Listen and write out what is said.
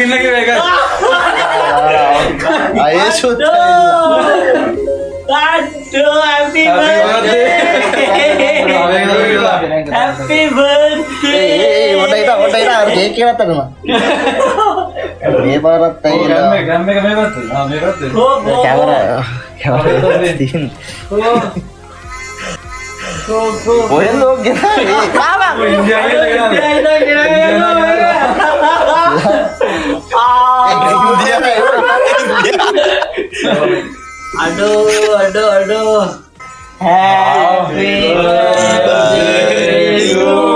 lagi Mega. Ayo shoot. Aduh, happy birthday. Happy birthday. Udah itu harus cake rata mah. Ini barat tadi. Mega tuh. Mega tuh. Kamera tin. Boleh lo gitu. Apa? Aduh. Happy birthday to